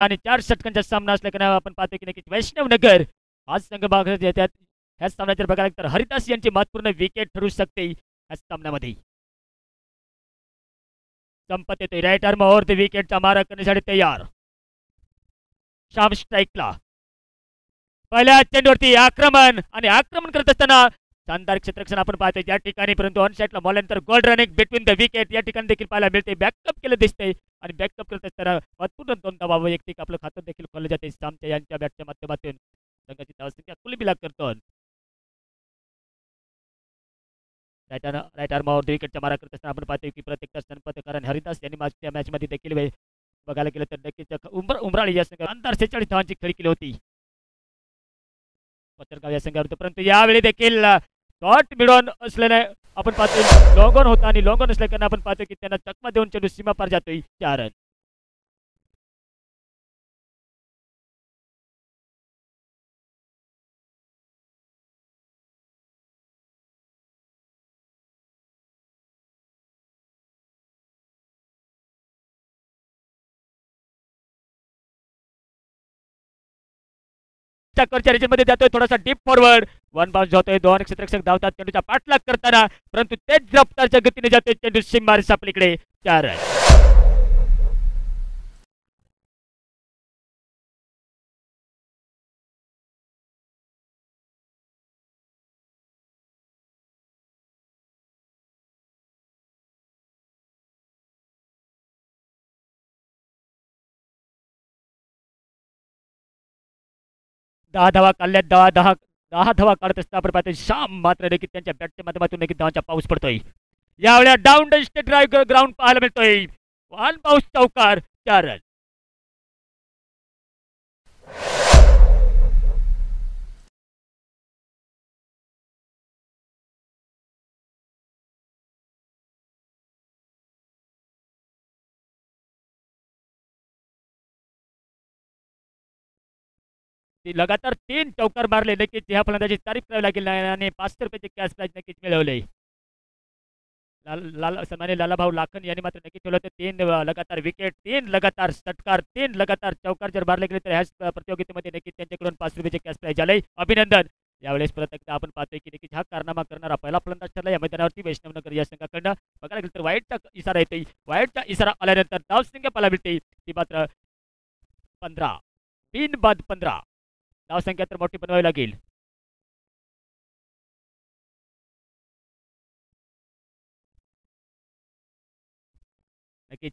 आणि 4 षटकांचा सामना असल्याने आपण पाहतो की नक्कीच वैष्णवनगर आज संघ भागात येतात. ह्या सामन्यात जर बघायला तर हरिदास यांची महत्त्वपूर्ण विकेट ठरू शकते ह्या सामन्यामध्ये. संपत येतोय राईट आर्म ओव्हर द विकेटचा मारा करण्यासाठी तयार. श्याम स्ट्राईकला पहिल्या चेंडूवरती आक्रमण आणि आक्रमण करत असताना शानदार क्षेत्ररक्षण आपण पाहतोय या ठिकाणी, परंतु ऑन साईडला मॉल्यानंतर गोल रनिंग बिटवीन द विकेट या ठिकाणी देखील पाहायला मिळते. बॅकअप केलं दिसतंय आणि बॅकअप करत असताना महत्वपूर्ण 2 धावा वैयक्तिक आपलं खातं देखील खोललं जाते श्यामच्या यांच्या बॅटच्या माध्यमातून. संघाची धावसंख्या कुलबिला करतो. राईट आर्मावर विकेटचा मारा करत असताना आपण पाहतोय की प्रत्येक संपत कारण हरिदास यांनी मागच्या मॅचमध्ये देखील बघायला गेलं तर नक्कीच उमराळी या संघात अंतर 46 धावांची खेळी केली होती पत्रगाव या संघाविरुद्ध, परंतु यावेळी देखील शॉट मिळून असलेले आपण पाहतोय लॉंग ऑन होता आणि लॉंग ऑन असल्याने आपण पाहतोय की त्यांना चकमा देऊन चेंडू सीमा पार जातोय 4 रन. मध्ये जातोय थोडासा डीप फॉरवर्ड, वन बाउन्स होतोय. 2 क्षेत्ररक्षक धावतात चेंडूचा पाठलाग करताना, परंतु तेच रफ्तारच्या गतीने जातोय चेंडू सीमार सापलीकडे 4 रन. दहा धावा काढल्यात. 10 धावा काढत असता आपण पाहतोय श्याम मात्र देखील त्यांच्या बॅटच्या माध्यमातून देखील धावांचा पाऊस पडतोय. यावेळी down the state drive ground पाहायला मिळतोय. वन बाउन्स चौकार 4 रन. लगातार 3 चौकार मारले. नक्कीच ह्या फलंदाजी तारीफ करावी लागेल आणि 500 रुपयाचे कॅश प्राइज नक्कीच मिळवले. सन्मान्य लालाभाऊ लाखन यांनी मात्र नक्की ठेवलं होतं 3 लगातार विकेट, 3 लगातार षटकार, 3 लगातार चौकार जर मारले गेले तर ह्या प्रतियोगितेमध्ये नक्कीच त्यांच्याकडून 500 रुपयाचे कॅश प्राइज झाले. अभिनंदन. यावेळेस परत एकदा आपण पाहतोय की नक्कीच हा कारनामा करणारा पहिला फलंदाज ठरला या मैदानावरती वैष्णवनगर या संघाकडनं. बघायला गेलं तर वाईटचा इशारा येतोय. वाईटचा इशारा आल्यानंतर धावसंख्या पाहायला मिळते ती मात्र 15. 3 बाद 15 धावसंख्या तर मोठी बनवावी लागेल. नक्कीच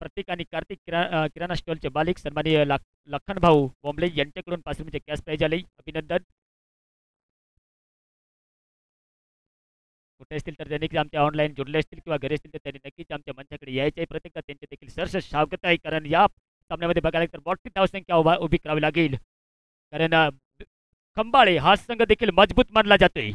प्रतीक आणि कार्तिक किराणा स्टॉलचे मालिक सन्माननीय लखन भाऊ बोंबले यांच्याकडून 500 रुपयाचे कॅश प्राइज आले. अभिनंदन. कुठे असतील तर त्यांनी आमच्या ऑनलाईन जोडले असतील किंवा घरी असतील तर त्यांनी नक्कीच आमच्या मंचाकडे यायचे. प्रत्येक त्यांचे देखील सरस स्वागत आहे, कारण या सामन्यामध्ये बघायला तर मोठी धावसंख्या उभी करावी लागेल, कारण खंबाळे हा संघ देखील मजबूत मानला जातोय.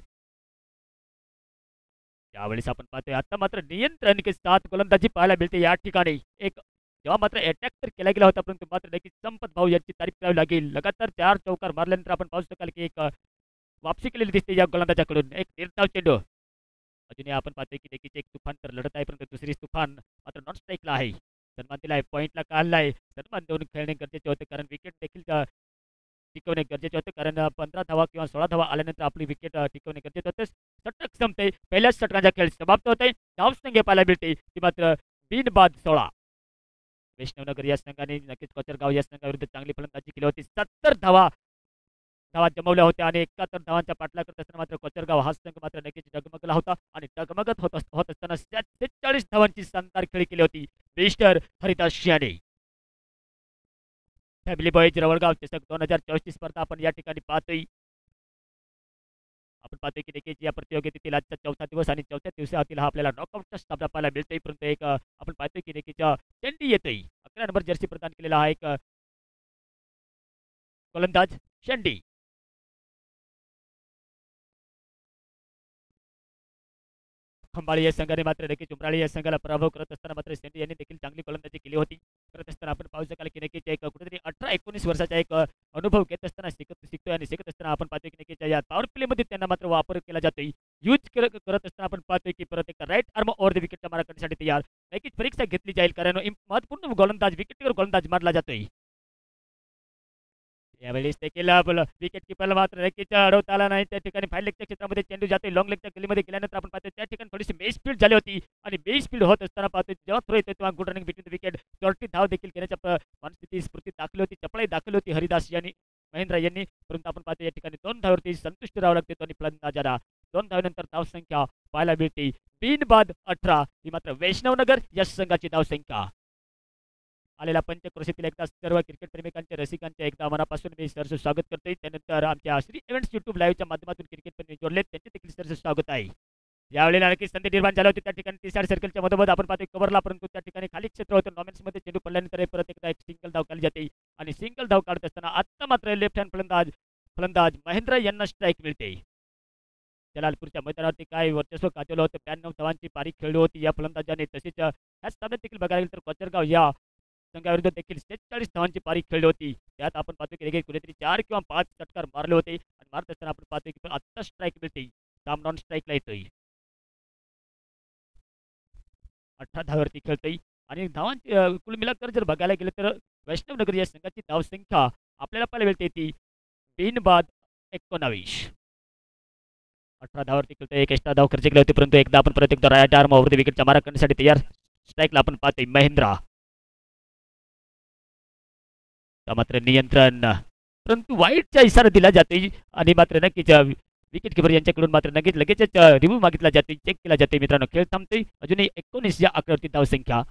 यावेळेस आपण पाहतोय आता मात्र नियंत्रण के साथ गोलंदाजी पाहायला मिळते या ठिकाणी. एक जेव्हा मात्र अटॅक तर केला गेला होता, परंतु मात्र नक्कीच संपत भाऊ यांची तारीफ करावी लागेल. लगातार 4 चौकार मारल्यानंतर आपण पाहू शकाल की एक वापसी केलेली दिसते या गोलंदाजाकडून. एक निर्धाव चेंडू अजूनही आपण पाहतोय की नक्कीच एक तुफान तर लढत आहे, परंतु दुसरी तुफान मात्र नॉन स्ट्राईकला आहे. सन्मान दिला आहे, पॉईंटला काढलाय. सन्मान देऊन खेळणे गरजेचे होते, कारण विकेट देखील टिकवणे गरजेचे होते, कारण 15 धावा किंवा 16 धावा आल्यानंतर आपली विकेट टिकवणे गरजेचे होते. षटक संपते. पहिल्याच षटकांचा खेळ समाप्त होते. धावसंख्या पाहायला मिळते ती मात्र 3 बाद 16. वैष्णवनगर या संघाने नक्कीच कोचरगाव या संघाविरुद्ध चांगली फलंदाजी केली होती. 70 धावा जमवल्या होत्या आणि 71 धावांचा पाठलाग करत असताना मात्र कोचरगाव हा संघ मात्र नक्कीच डगमगला होता आणि डगमगत होत असताना 46 धावांची शानदार खेळी केली होती मिस्टर हरिदास याने. फॅमिली बॉयज रवळगाव चषक 2024 स्पर्धा आपण या ठिकाणी पाहतोय. आपण पाहतोय की देखील या प्रतियोगितेतील आजचा 4था दिवस आणि 4थ्या दिवसातील हा आपल्याला नॉकआउटचा सामना पाहायला मिळतोय, परंतु एक आपण पाहतोय की देखील चेंडी येतोय. 11 नंबर जर्सी प्रदान केलेला हा एक गोलंदाज शेंडी. खंबाळी या संघाने मात्र नक्कीच उमराळी या संघाला पराभव करत असताना मात्र शेंडी यांनी देखील चांगली गोलंदाजी केली होती. करत असताना आपण पाहू शकाल की नक्कीच एक कुठेतरी 18-19 वर्षाचा एक अनुभव घेत असताना शिकतोय आणि शिकत असताना आपण पाहतोय की नक्कीच या पॉवर प्लेमध्ये त्यांना मात्र वापर केला जातोय. यूज करत असताना आपण पाहतोय की परत एक राईट आर्म ओव्हर द विकेटचा मारा करण्यासाठी तयार. नक्कीच परीक्षा घेतली जाईल, कारण महत्वपूर्ण गोलंदाज विकेटवर गोलंदाज मारला जातोय. यावेळेस देखील विकेट किपरला मात्र नक्कीच अडवता आला नाही. त्या ठिकाणी फाईन लेगच्या क्षेत्रामध्ये चेंडू जातोय लॉंग लेगच्या गलीमध्ये गेल्यानंतर आपण पाहतो त्या ठिकाणी थोडीशी बेस स्पीड झाली होती आणि बेस स्पीड होत असताना पाहतो जेव्हा थ्रो येतो तेव्हा good running between the wicket 40 धाव देखील घेण्याच्या मनस्थिती स्फूर्ती दाखवली होती, चपळाई दाखवली होती हरिदास यांनी महेंद्र यांनी. परंतु आपण पाहतो या ठिकाणी 2 धावावरती संतुष्ट राहावं लागते दोन्ही फलंदाजांना. 2 धावेनंतर धावसंख्या पाहायला मिळते बिनबाद 18. ही मात्र वैष्णवनगर या संघाची धावसंख्या. आलेल्या पंचक्रोशीतील एकदा सर्व क्रिकेट प्रेमिकांच्या रसिकांच्या एकदा मनापासून मी सरचं स्वागत करतोय. त्यानंतर आमच्या श्री इव्हेंट्स यूट्यूब लाईव्हच्या माध्यमातून क्रिकेट प्रेमी जोडले त्यांचे देखील सरचं स्वागत आहे. यावेळेला नक्कीच संधी निर्माण झाली होती त्या ठिकाणी तिसऱ्या सर्कलच्या मधोमध आपण पाहतो कव्हरला, परंतु त्या ठिकाणी खाली क्षेत्र होतं नॉमेन्समध्ये चेंडू पडल्यानंतर परत एकदा एक सिंगल धाव काढली जाते आणि सिंगल धाव काढत असताना आत्ता मात्र लेफ्ट हँड फलंदाज महेंद्र यांना स्ट्राईक मिळते. जलालपूरच्या मैदानावरती काय वर्चस्व गाजवलं होतं, 92 धावांची पारी खेळली होती या फलंदाजाने. तसेच ह्याच सामन्यात देखील बघायला गेलं तर कोचरगाव या संघाविरुद्ध देखील 46 धावांची पारी खेळली होती. त्यात आपण पाहतो की कुठेतरी 4 किंवा 5 षटकार मारले होते आणि मारत असताना आपण पाहतो की आत्ता स्ट्राईक मिळते. साम नॉन स्ट्राईकला येतोय, 18 धावावरती खेळतोय आणि धावांची कुल मिलाकर जर बघायला गेलं तर वैष्णवनगर या संघाची धावसंख्या आपल्याला पाहायला मिळते ती बिनबाद 19. 18 धावावरती खेळतोय, एक एक्स्ट्रा धाव खर्च केले होते, परंतु एकदा आपण परत एकदा राईट आर्म ओव्हर द विकेटच्या मारा करण्यासाठी तयार. स्ट्राईकला आपण पाहतोय महेंद्रा मात्र नियंत्रण, परंतु वाईटचा इशारा दिला जातोय आणि मात्र नक्कीच विकेट किपर यांच्याकडून मात्र नक्कीच लगेचच रिव्ह्यू मागितला जातोय, चेक केला जातोय. मित्रांनो खेळ थांबतोय अजूनही 19 या आकड्यावरती धावसंख्या.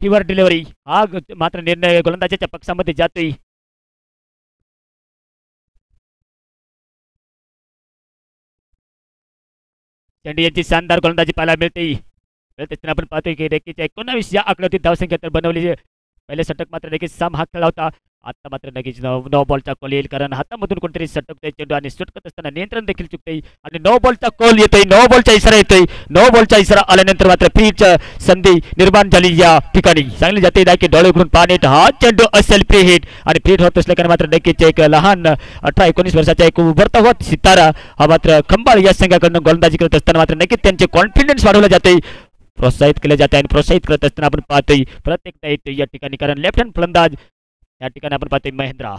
फिवर डिलिव्हरी हा मात्र निर्णय गोलंदाजाच्या पक्षामध्ये जातोय. चेंडी यांची शानदार गोलंदाजी पाहायला मिळते. आपण पाहतोय की रेकीच्या 19 या आकड्यावरती धावसंख्या तर बनवली. पहिले षटक मात्र नक्कीच साम हा खेळला होता. आता मात्र नक्कीच नो बॉलचा कॉल येईल, कारण हातामधून कोणतरी सटकतोय चेंडू आणि सुटकत असताना नियंत्रण देखील चुकतंय आणि नो बॉलचा कॉल येतोय, नो बॉलचा इशारा येतोय. नो बॉलचा इशारा आल्यानंतर मात्र फ्रीच संधी निर्माण झाली या ठिकाणी. सांगली जाते की डोळे उघडून पाहणे हा चेंडू असेल फ्री हिट आणि फ्री हिट होत असल्याने मात्र नक्कीच एक लहान 18-19 वर्षाचा एक उभरता होत सितारा हा मात्र खंबाळ या संघाकडून गोलंदाजी करत असताना मात्र नक्कीच त्यांचे कॉन्फिडन्स वाढवला जाते, प्रोत्साहित केले जाते आणि प्रोत्साहित करत असताना आपण पाहतोय प्रत्येकदा येतोय या ठिकाणी, कारण लेफ्ट हँड फलंदाज या ठिकाणी आपण पाहतोय महेंद्रा.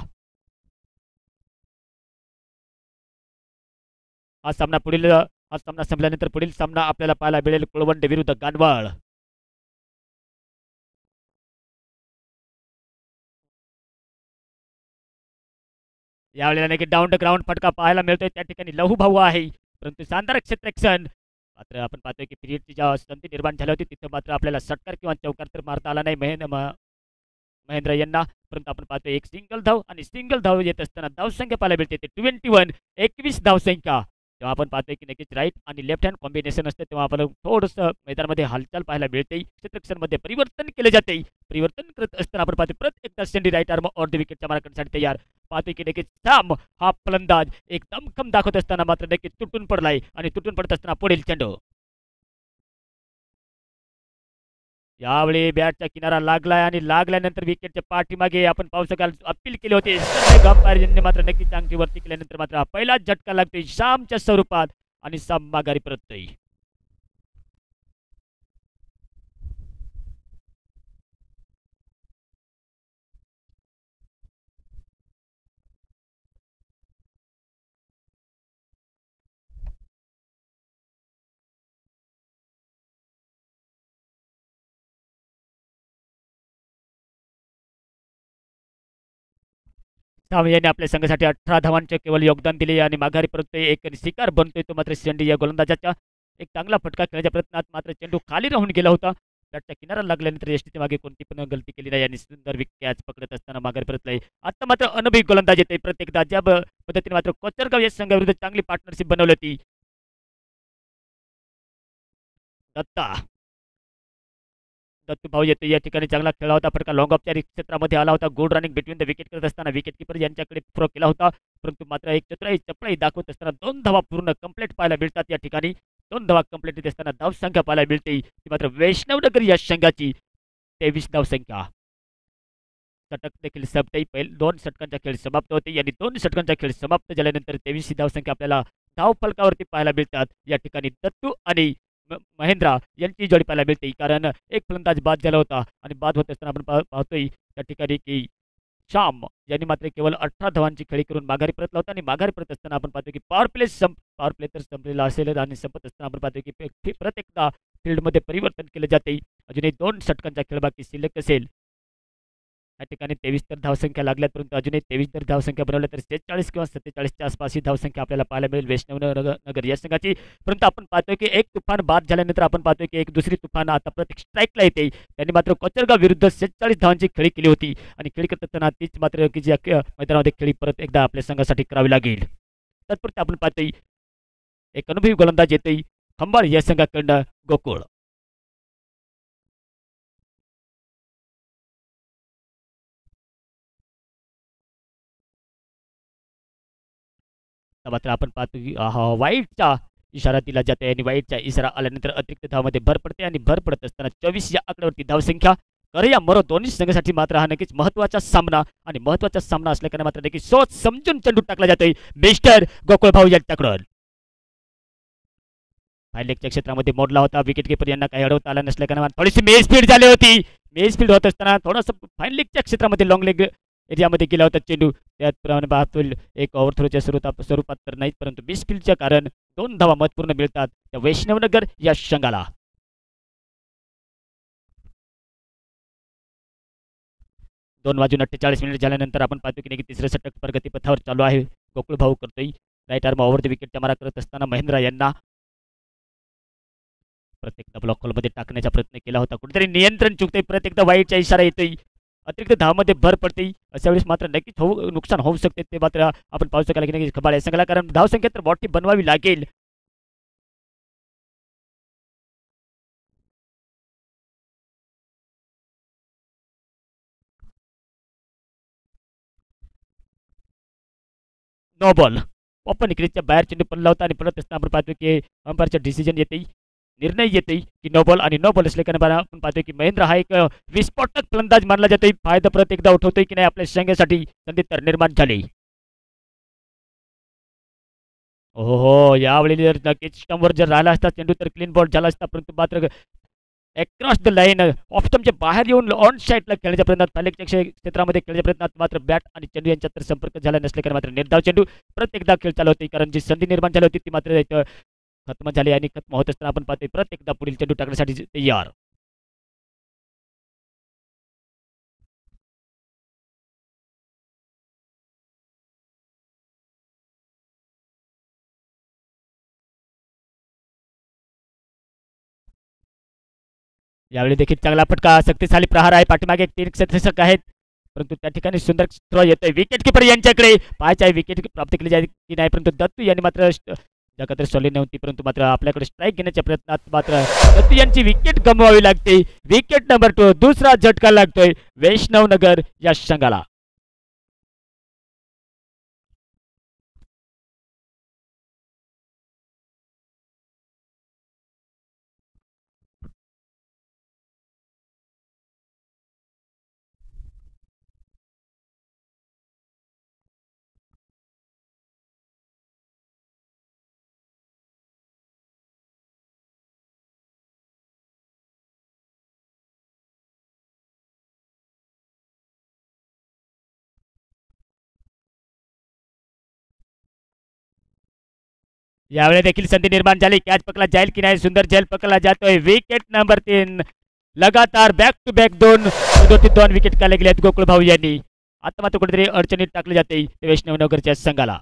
हा सामना संपल्यानंतर पुढील सामना आपल्याला पाहायला मिळेल कुळवंडे विरुद्ध गानवाळ. यावेळेला नक्की डाऊन द ग्राउंड फटका पाहायला मिळतोय. त्या ठिकाणी लहू भाऊ आहे, परंतु शानदार क्षेत्ररक्षण. मात्र आपण पाहतोय की पिरियडची ज्या संधी निर्माण झाली होती तिथं मात्र आपल्याला षटकार किंवा चौकार तर मारता आला नाही महेंद्र यांना, परंतु आपण पाहतोय एक सिंगल धाव आणि सिंगल धाव येत असताना धावसंख्या पाहायला मिळते ते 21 धावसंख्या. तेव्हा आपण पाहतोय की नक्कीच राईट आणि लेफ्ट हँड कॉम्बिनेशन असते तेव्हा आपण थोडंसं मैदानामध्ये हालचाल पाहायला मिळते, क्षेत्ररक्षणमध्ये परिवर्तन केले जाते. परिवर्तन करत असताना आपण पाहतोय परत एकदा Sandy right arm or the विकेटच्या मार्गासाठी तयार. पाहतोय की नक्कीच साम हा फलंदाज एक दमखम दाखवत असताना मात्र नक्कीच तुटून पडलाय आणि तुटून पडत असताना पुढील चेंडू. यावेळी बॅटचा किनारा लागलाय आणि लागल्यानंतर विकेटच्या पाठीमागे आपण पाहू शकाल अपील केले होते अंपायरने मात्र नक्कीच चांगली वरती केल्यानंतर मात्र पहिलाच झटका लागतोय शामच्या स्वरूपात आणि साम माघारी परततोय. याने आपल्या संघासाठी 18 धावांचे केवळ योगदान दिले आणि माघारी परततोय. एक शिकार बनतोय तो मात्र शेंडी या गोलंदाजाचा. एक चांगला फटका खेळण्याच्या प्रयत्नात मात्र चेंडू खाली राहून गेला होता. बॅटच्या किनारा लागल्यानंतर यष्टीच्या मागे कोणती पण गलती केली नाही आणि सुंदर कॅच पकडत असताना माघारी परतलाय. आता मात्र अनुभवी गोलंदाज येते प्रत्येकदा ज्या पद्धतीने मात्र कोचरगाव या संघाविरुद्ध चांगली पार्टनरशिप बनवली होती. दत्तू भाऊ येतो या ठिकाणी चांगला खेळला होता, फटका लॉंग ऑफच्या क्षेत्रामध्ये आला होता. Good running between the wicket करत असताना विकेट किपर यांच्याकडे थ्रो केला होता, परंतु मात्र एक चतुराई चपळाई दाखवत असताना 2 धावा पूर्ण कंप्लीट पाहायला मिळतात या ठिकाणी. 2 धावा कंप्लीट होत असताना धावसंख्या पाहायला मिळते ती मात्र वैष्णवनगर या संघाची 23 धावसंख्या. षटक देखील संपते. पहिले 2 षटकांचा खेळ समाप्त होते आणि 2 षटकांचा खेळ समाप्त झाल्यानंतर 23 धावसंख्या आपल्याला धावफलकावरती पाहायला मिळतात. या ठिकाणी दत्तू आणि महेंद्रा यांची जोडी पाहायला मिळते, कारण एक फलंदाज बाद झाला होता आणि बाद होत असताना आपण पाहतोय त्या ठिकाणी की श्याम यांनी मात्र केवळ 18 धावांची खेळी करून माघारी परतला होता. आणि माघारी परत असताना आपण पाहतो की पॉवर प्ले तर संपलेला असेल आणि संपत असताना आपण पाहतो की परत एकदा फील्डमध्ये परिवर्तन केले जाते. अजूनही 2 षटकांचा खेळ बाकी शिल्लक असेल. या ठिकाणी 23 तर धावसंख्या लागल्यात, परंतु अजूनही 23 जर धावसंख्या बनवल्या तर 46 किंवा 47च्या आसपास ही धावसंख्या आपल्याला पाहायला मिळेल वैष्णवनगर या संघाची. परंतु आपण पाहतोय की एक तुफान बाद झाल्यानंतर आपण पाहतोय की एक दुसरी तुफान आता प्रत्येक स्ट्राईकला येते. त्यांनी मात्र कोचरगाव विरुद्ध 46 धावांची खेळी केली होती आणि खेळी करत असताना तीच मात्र की जी मैदानामध्ये खेळी परत एकदा आपल्या संघासाठी करावी लागेल. तत्पुरते आपण पाहतोय एक अनुभवी गोलंदाज येतोय खंबाळ या संघाकडनं गोकुळ. मात्र आपण पाहतो की वाईटचा इशारा दिला जातो आणि वाईटचा इशारा आल्यानंतर अतिरिक्त धावामध्ये भर पडते आणि भर पडत असताना 24 या आकड्यावरती धावसंख्या. या मरो दोन्ही संघासाठी मात्र हा नक्कीच महत्त्वाचा सामना आणि महत्त्वाचा सामना असल्याने मात्र नक्कीच सोच समजून चेंडू टाकला जातोय मिस्टर गोकुळ भाऊ यांच्याकडून. फायलेकच्या क्षेत्रामध्ये मोडला होता. विकेट किपर यांना काही अडवता आला नसल्याने थोडीशी मेज स्पीड झाली होती. मेज स्पीड होत असताना थोडंसं फायलेकच्या क्षेत्रामध्ये लॉंग लेग एरियामध्ये गेला होता चेंडू. त्याचप्रमाणे पाहतो एक ओव्हरथ्रोच्या स्वरूपात तर नाहीत, परंतु मिसफील्डच्या कारण 2 धावा महत्त्वपूर्ण मिळतात त्या वैष्णवनगर या संघाला. 2 वाजून 48 मिनिट झाल्यानंतर आपण पाहतो की तिसरं षटक प्रगतीपथावर चालू आहे. गोकुळ भाऊ करतोय राईट आर्म ओव्हर द विकेटच्या मारा करत असताना महेंद्रा यांना प्रत्येकदा ब्लॉक होलमध्ये टाकण्याचा प्रयत्न केला होता. कुठेतरी नियंत्रण चुकतंय. प्रत्येकदा वाईटचा इशारा येतोय. अतिरिक्त धावामध्ये भर पडते. अशा वेळेस मात्र नक्कीच नुकसान होऊ शकते. ते मात्र आपण पाहू शकाल की नक्कीच खबाळ या संघाला, कारण धावसंख्या तर मोठी बनवावी लागेल. No ball. ओपन क्रीजच्या बाहेर चेंडू पडला होता आणि परत असताना आपण पाहतो की अंपायरचा डिसिजन येते, निर्णय येते की नो बॉल. आणि नो बॉल असल्याने आपण पाहतो की महेंद्र हा एक विस्फोटक फलंदाज मानला जातोय. फायदा परत एकदा उठवतोय की नाही आपल्या संघासाठी संधी तर निर्माण झाली. हो, यावेळी जर नक्कीच स्टंपवर जर राहिला असता चेंडू तर क्लीन बॉल झाला असता, परंतु मात्र अक्रॉस द लाईन ऑफ स्टंपच्या बाहेर येऊन ऑन साईडला खेळण्याच्या प्रयत्नात फायलेकच्या क्षेत्रामध्ये खेळण्याच्या प्रयत्नात मात्र बॅट आणि चेंडू यांच्यात तर संपर्क झाला नसल्याने मात्र निर्धाव चेंडू परत एकदा खेळ चालू होती, कारण जी संधी निर्माण झाली होती ती मात्र खत्म झाली. आणि खत्म होत असताना आपण पाहतोय परत एकदा पुढील चेंडू टाकण्यासाठी तयार. यावेळी देखील चांगला फटका शक्तिशाली प्रहार आहे. पाठीमागे 3 क्षेत्ररक्षक आहेत, परंतु त्या ठिकाणी सुंदर थ्रो येतोय विकेट किपर यांच्याकडे. पाहायचे आहे विकेट प्राप्त केली जाईल की नाही, परंतु दत्तू यांनी मात्र जगात सोडली नव्हती, परंतु मात्र आपल्याकडे स्ट्राईक घेण्याच्या प्रयत्नात मात्र दत्तू यांची विकेट गमवावी लागते. विकेट नंबर 2 दुसरा झटका लागतोय वैष्णवनगर या संघाला. यावेळी देखील संधी निर्माण झाली. कॅच पकडला जाईल की नाही, सुंदर झेल पकडला जातोय. विकेट नंबर 3 लगातार बॅक टू बॅक 2 विकेट काढले गेले आहेत गोकुळ भाऊ यांनी. आता मात्र कुठेतरी अडचणीत टाकले जाते वैष्णवनगरच्या संघाला.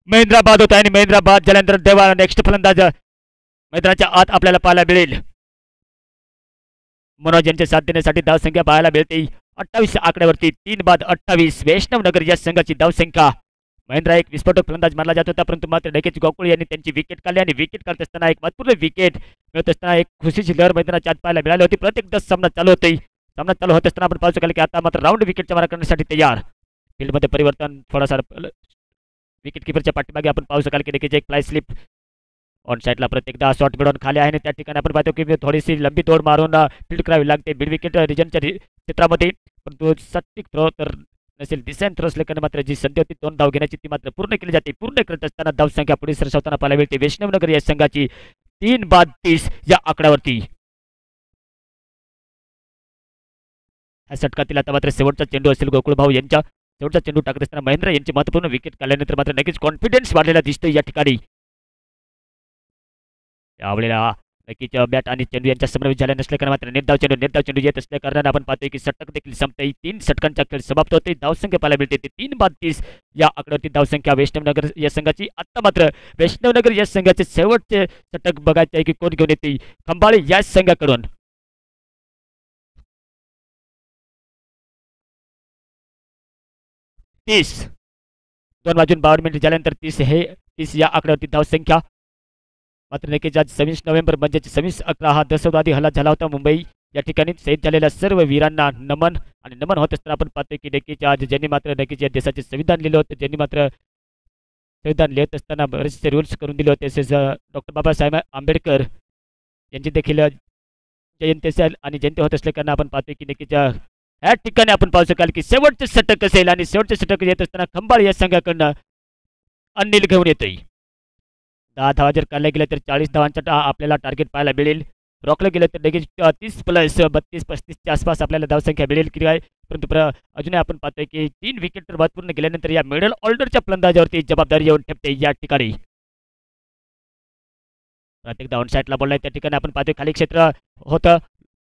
महेंद्रा बाद होत आहे आणि महेंद्रा बाद झाल्यानंतर देवा नेक्स्ट फलंदाज मैदानाच्या आत आपल्याला पाहायला मिळेल. मनोज यांच्या साथ देण्यासाठी धावसंख्या पाहायला मिळते. 28 आकड्यावरती 3 बाद 28 वैष्णवनगर या संघाची धावसंख्या. महेंद्र एक विस्फोटक फलंदाज मानला जात होता, परंतु मात्र नकेश गोकुळ यांनी त्यांची विकेट काढली आणि विकेट काढत असताना एक महत्त्वपूर्ण विकेट मिळत असताना एक खुशीची लहर मैदानाच्या आत पाहायला मिळाली होती. प्रत्येकदा सामना चालू होते. सामना चालू होत असताना आपण पाहू शकाल की आता मात्र राऊंड विकेटच्या मारा करण्यासाठी तयार. फील्डमध्ये परिवर्तन थोडासा विकेट किपरच्या पाठीमागे आपण पाहू शकाल की नक्कीच एक फ्लाय स्लिप ऑन साईडला प्रत्येकदा शॉट मिळवून खाली आहे आणि त्या ठिकाणी आपण पाहतो की थोडीशी लंबी दौड मारून फील्ड करावी लागते मिड विकेट रिजनच्या क्षेत्रामध्ये, परंतु सटीक थ्रो तर नसेल. डिसेंट थ्रो असल्याने मात्र जी संधी होती 2 धाव घेण्याची ती मात्र पूर्ण केली जाते. पूर्ण करत असताना धावसंख्या पुढे सरसावताना पाहायला मिळते वैष्णवनगर या संघाची 3 बाद 30 या आकड्यावरती. ह्या षटकातील आता मात्र शेवटचा चेंडू असेल गोकुळ भाऊ यांच्या. शेवटचा चेंडू टाकत असताना महेंद्र यांची महत्त्वपूर्ण विकेट काढल्यानंतर मात्र नक्कीच कॉन्फिडन्स वाढलेला दिसतोय या ठिकाणी. यावेळेला नक्कीच बॅट आणि चेंडू यांच्या समन्वय झाल्या नसल्याने मात्र निर्धाव चेंडू येत असल्या कारणाने आपण पाहतोय की षटक देखील संपते. 3 षटकांचा खेळ समाप्त होते. धावसंख्या पाहायला मिळते ते 3 बाद 30 या आकड्यावरती धावसंख्या वैष्णवनगर या संघाची. आता मात्र वैष्णवनगर या संघाचे शेवटचे षटक बघायचे आहे की कोण घेऊन येते. खंबाळे या संघाकडून 30 2 वाजून 52 मिनिट झाल्यानंतर 30 या आकड्यावरती धावसंख्या. मात्र नक्कीच आज 26 नोव्हेंबर म्हणजे 26/11 हा दहशतवादी हल्ला झाला होता मुंबई या ठिकाणी. शहीद झालेल्या सर्व वीरांना नमन. आणि नमन होत असताना आपण पाहतोय की नक्कीच आज ज्यांनी मात्र नक्कीच या देशाचे संविधान लिहिलं होतं, ज्यांनी मात्र संविधान लिहित असताना बरेचसे रूल्स करून दिले होते, तसेच डॉक्टर बाबासाहेब आंबेडकर यांची देखील जयंती असेल आणि जयंती होत असल्याकारणे आपण पाहतोय की नक्कीच या ठिकाणी आपण पाहू शकाल की शेवटचे षटक असेल आणि शेवटचे षटक येत असताना खंबाळ या संघाकडनं अनिल घेऊन येतोय. 10 धावा जर काढल्या गेल्या तर 40 धावांचा आपल्याला टार्गेट पाहायला मिळेल. रोखलं गेलं तर लगेच 30+32-35च्या आसपास आपल्याला धावसंख्या मिळेल की काय. परंतु अजूनही आपण पाहतोय की 3 विकेट तर बाद पूर्ण गेल्यानंतर या मिडल ऑर्डरच्या फलंदाजावरती जबाबदारी येऊन ठेपते या ठिकाणी. प्रत्येकदा ऑन साईडला बोललाय त्या ठिकाणी आपण पाहतोय खाली क्षेत्र होतं.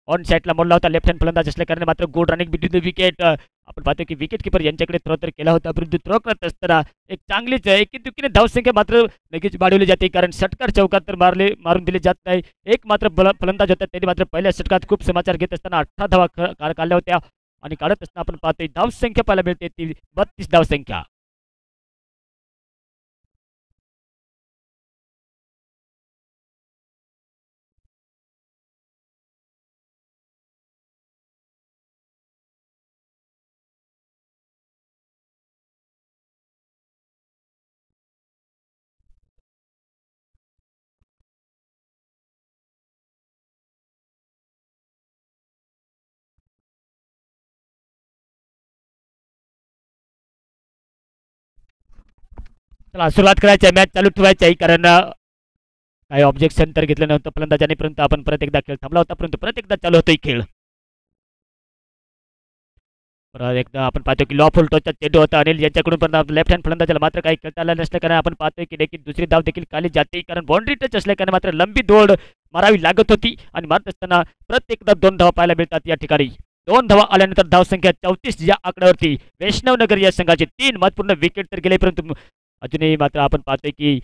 ऑन साईडला मोडला होता लेफ्ट हँड फलंदाज असल्याकारणे मात्र good running between the wicket. आपण पाहतो की विकेट किपर यांच्याकडे थ्रो तर केला होता, परंतु थ्रो करत असताना एक चांगलीच एकीने धावसंख्या मात्र नक्कीच वाढवली जाते, कारण षटकार चौकार तर मारून दिले जात नाही. एक मात्र फलंदाज होता त्यांनी मात्र पहिल्या षटकात खूप समाचार घेत असताना 18 धावा काढल्या होत्या आणि काढत असताना आपण पाहतोय धावसंख्या पाहायला मिळते ती 32 धावसंख्या. चला सुरुवात करायची आहे, मॅच चालू ठेवायची आहे, कारण काही ऑब्जेक्शन तर घेतलं नव्हतं फलंदाजाने, परंतु आपण परत एकदा खेळ थांबला होता, परंतु परत एकदा चालू होतोय खेळ. परत एकदा आपण पाहतो की लॉ फुलटोचा चेंडू होता अनिल यांच्याकडून, पण लेफ्ट हँड फलंदाजाला मात्र काही करता आलं नसल्या कारण आपण पाहतोय की देखील दुसरी धाव देखील खाली जाते, कारण बाउंड्री टच असल्याने मात्र लंबी दौड मारावी लागत होती आणि मारत असताना प्रत्येकदा 2 धावा पाहायला मिळतात या ठिकाणी. 2 धावा आल्यानंतर धावसंख्या 34 या आकड्यावरती वैष्णवनगर या संघाचे 3 महत्वपूर्ण विकेट तर गेले, परंतु अजूनही मात्र आपण पाहतोय की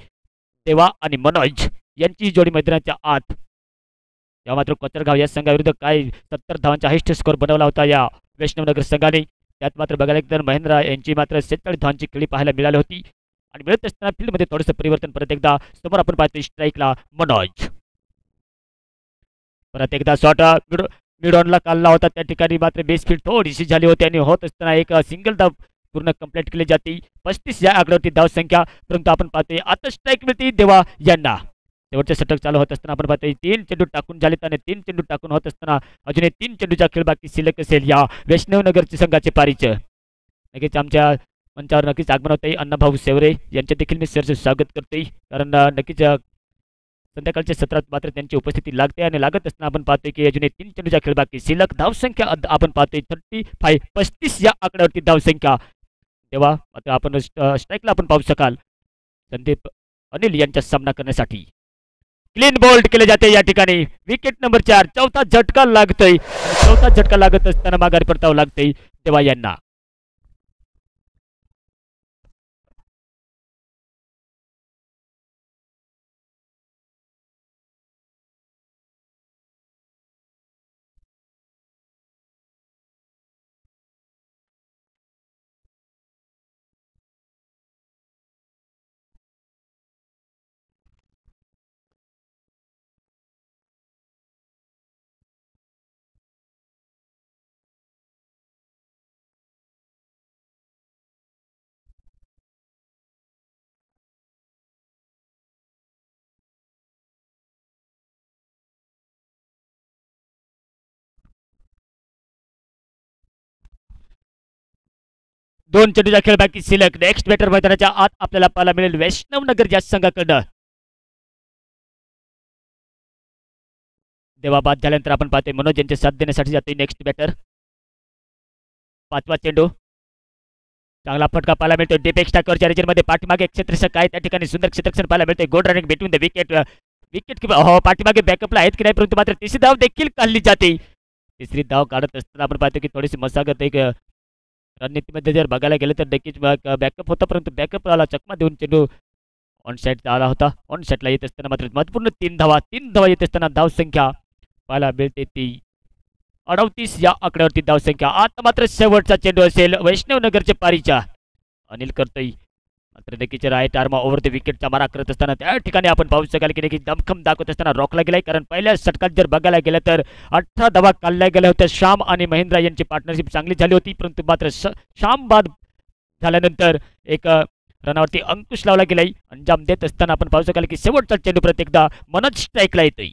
देवा आणि मनोज यांची जोडी मैदानाच्या आत. तेव्हा मात्र कोचरगाव या संघाविरुद्ध काय 70 धावांचा हायस्ट स्कोर बनवला होता या वैष्णवनगर संघाने. त्यात मात्र बघायला तर महेंद्र यांची मात्र 46 धावांची खेळी पाहायला मिळाली होती आणि मिळत असताना फील्डमध्ये थोडंसं परिवर्तन. परत एकदा समोर आपण पाहतोय स्ट्राईकला मनोज. परत एकदा शॉट मिड ऑनला काढला होता, त्या ठिकाणी मात्र बेस फील्ड थोडीशी झाली होती आणि होत असताना एक सिंगल धाव पूर्ण कंप्लीट केली जाते. 35 या आकड्यावरती धावसंख्या, परंतु आपण पाहतोय आता स्ट्राईक मिळते देवा यांना. शेवटचे षटक चालू होत असताना आपण पाहतोय 3 चेंडू टाकून झालेत आणि 3 चेंडू टाकून होत असताना अजूनही 3 चेंडूचा खेळ बाकी शिल्लक असेल या वैष्णवनगरच्या संघाचे पारीचं. नक्कीच आमच्या मंचावर नक्कीच आगमन होते अण्णाभाऊ सेवरे यांचे देखील मी सरसे स्वागत करतोय, कारण नक्कीच संध्याकाळच्या सत्रात मात्र त्यांची उपस्थिती लागते आणि लागत असताना आपण पाहतोय की अजूनही 3 चेंडूचा खेळ बाकी शिल्लक. धावसंख्या आपण पाहतोय 35 या आकड्यावरती धावसंख्या. तेव्हा मात्र आपण स्ट्राईकला आपण पाहू शकाल संदीप अनिल यांचा सामना करण्यासाठी क्लीन बोल्ड केले जाते या ठिकाणी. विकेट नंबर 4 चौथा झटका लागतोय. चौथा झटका लागत असताना माघारी परतावं लागतंय तेव्हा यांना. दोन चेंडूचा खेळ बाकी शिल्लक. नेक्स्ट बॅटर मैदानाच्या आत आपल्याला पाहायला मिळेल वैष्णवनगर या संघाकडनं. तेव्हा बाद झाल्यानंतर आपण पाहतोय मनोज यांचे साथ देण्यासाठी जातोय नेक्स्ट बॅटर. पाचवा चेंडू. चांगला फटका पाहायला मिळतो डीप एक्स्ट्रा कव्हरच्या रेंजमध्ये. पाठीमागे क्षेत्ररक्षक आहे त्या ठिकाणी सुंदर क्षेत्ररक्षण पाहायला मिळते. Good running between the wicket. Wicket हो पाठीमागे बॅकअपला आहेत की नाही, परंतु मात्र तिसरी धाव देखील काढली जाते. तिसरी धाव काढत असताना आपण पाहतो की थोडीशी मशागत एक रणनीतीमध्ये जर बघायला गेलं तर नक्कीच बॅकअप होता, परंतु बॅकअपला चकमा देऊन चेंडू ऑन साईड आला होता. ऑन साईडला येत असताना मात्र महत्वपूर्ण 3 धावा येत असताना धावसंख्या पाहायला मिळते ती 38 या आकड्यावरती धावसंख्या. आता मात्र शेवटचा चेंडू असेल वैष्णवनगरच्या पारीच्या. अनिल करतोय मात्र नक्कीच राईट आर्म ओव्हर द विकेटचा मारा करत असताना त्या ठिकाणी आपण पाहू शकाल की नक्की दमखम दाखवत असताना रोखला गेलाय. कारण पहिल्या षटकात जर बघायला गेलं तर 18 धावा काढल्या गेल्या होत्या. श्याम आणि महेंद्रा यांची पार्टनरशिप चांगली झाली होती, परंतु मात्र श्याम बाद झाल्यानंतर एक रनावरती अंकुश लावला गेलाय. अंजाम देत असताना आपण पाहू शकाल की शेवटचा चेंडू परत एकदा मनोज स्ट्राईकला येतोय.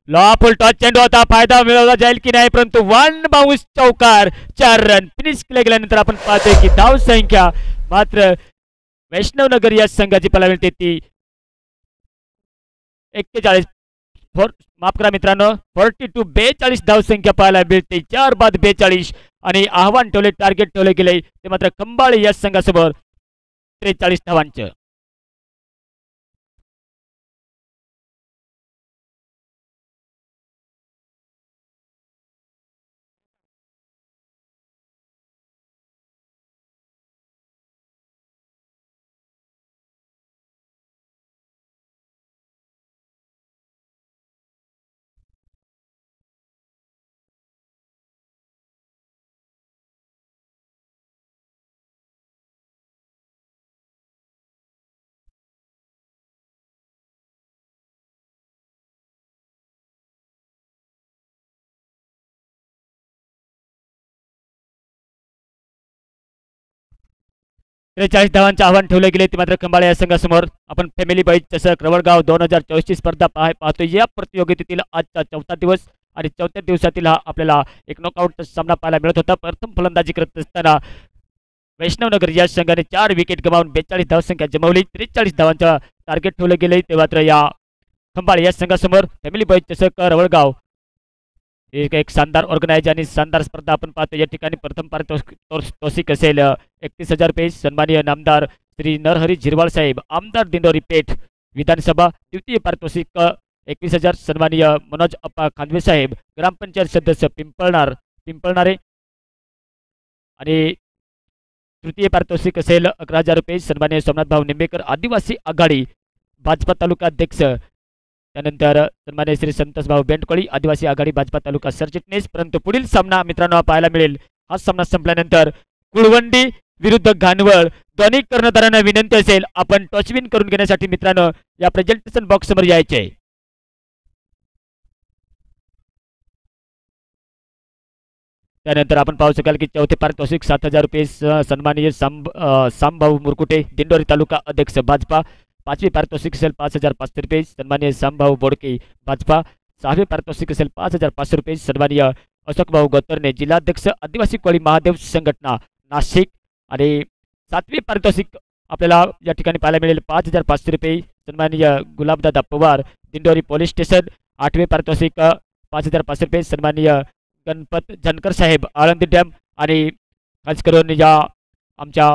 लॉ टॉस चेंडू होता, फायदा मिळवला जाईल की नाही, परंतु वन बाउन्स चौकार. 4 रन फिनिश केले गेल्यानंतर आपण पाहतोय की धाव संख्या मात्र वैष्णवनगर या संघाची पाहायला मिळते ती 41. माफ करा मित्रांनो, 42 धाव संख्या पाहायला मिळते. 4 बाद 42 आणि आव्हान ठेवले, टार्गेट ठेवले गेले ते मात्र खंबाळे या संघासमोर 43 धावांचं. 43 धावांचे आव्हान ठेवले गेले ते मात्र खंबाळे या संघासमोर. आपण फॅमिली बॉईज चषक रवळगाव 2024 ची स्पर्धा पाहतो. या प्रतियोगितेतील आजचा 4था दिवस आणि 4थ्या दिवसातील हा आपल्याला एक नॉकआउट सामना पाहायला मिळत होता. प्रथम फलंदाजी करत असताना वैष्णवनगर या संघाने 4 विकेट गमावून 42 धावसंख्या जमवली. 43 धावांचा टार्गेट ठेवले गेले ते मात्र या खंबाळे या संघासमोर. फॅमिली बॉईज चषक रवळगाव एक शानदार ऑर्गनाइज आणि शानदार स्पर्धा आपण पाहतो. या ठिकाणी प्रथम पारितोषिक असेल 31,000 रुपये. सन्माननीय नामदार श्री नरहरी झिरवाळ साहेब, आमदार दिंडोरी पेठ विधानसभा. द्वितीय पारितोषिक 21,000 सन्माननीय मनोज अप्पा खांदवे साहेब, ग्रामपंचायत सदस्य पिंपळणारे. आणि तृतीय पारितोषिक असेल 11,000 रुपये सन्माननीय सोमनाथ भाऊ निंबेकर, आदिवासी आघाडी भाजपा तालुका अध्यक्ष. त्यानंतर सन्माननीय श्री संतोष भाऊ बेंडकोळी, आदिवासी आघाडी भाजपा तालुका सरचिटणीस. परंतु पुढील सामना मित्रांनो पाहायला मिळेल. हा सामना संपल्यानंतर कुळवंडी विरुद्ध घानवळ दोन्ही कर्णधारांना विनंती असेल आपण टॉचविन करून घेण्यासाठी मित्रांनो या प्रेझेंटेशन बॉक्स समोर यायचे. त्यानंतर आपण पाहू शकाल की चौथे पारितोषिक 7,000 रुपये सन्माननीय सामभाऊ मुरकुटे, दिंडोरी तालुका अध्यक्ष भाजपा. पाचवे पारितोषिक असेल 5,500 रुपये सन्माननीय सामभाऊ बोडके भाजपा. सहावे पारितोषिक असेल 5,500 रुपये सन्माननीय अशोकभाऊ गोतरणे, जिल्हाध्यक्ष आदिवासी कोळी महादेव संघटना नाशिक. आणि सातवे पारितोषिक आपल्याला या ठिकाणी पाहायला मिळेल 5,500 रुपये सन्माननीय गुलाबदादा पवार, दिंडोरी पोलीस स्टेशन. आठवे पारितोषिक 5,500 रुपये सन्माननीय गणपत जानकर साहेब, आळंदी डॅम. आणि खास करून या आमच्या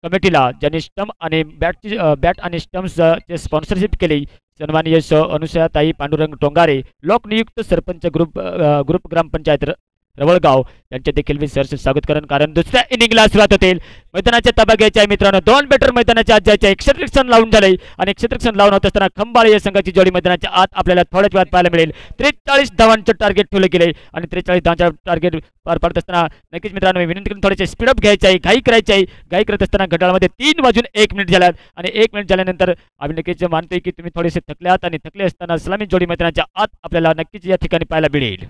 कमिटीला ज्यांनी स्टंप आणि बॅट आणि स्टम्प्सचे स्पॉन्सरशिप केली सन्माननीय अनुसयाताई पांडुरंग टोंगारे, लोकनियुक्त सरपंच ग्रुप ग्रामपंचायत रवळगाव यांचे देखील मी सहर्ष स्वागत करेन. कारण दुसऱ्या इनिंगला सुरुवात होतील. मैदानाच्या ताबा घ्यायचा आहे मित्रांनो. 2 बॅटर मैदानाच्या आत जायचे. क्षेत्ररक्षण लावून झाले आणि क्षेत्ररक्षण लावून होत असताना खंबाळे या संघाची जोडी मैदानाच्या आत आपल्याला थोड्याच वेळात पाहायला मिळेल. 43 धावांचे टार्गेट ठेवले गेले आणि 43 धावांच्या टार्गेट पार पाडत असताना नक्कीच मित्रांनो मी विनंती करून थोडेसे स्पीडअप घ्यायचे आहे, घाई करायची आहे. घाई करत असताना घड्याळामध्ये 3:01 झाल्यात आणि 1 मिनिट झाल्यानंतर आम्ही नक्कीच मानतोय की तुम्ही थोडेसे थकले आहात आणि थकले असताना सलामी जोडी मैदानाच्या आत आपल्याला नक्कीच या ठिकाणी पाहायला मिळेल.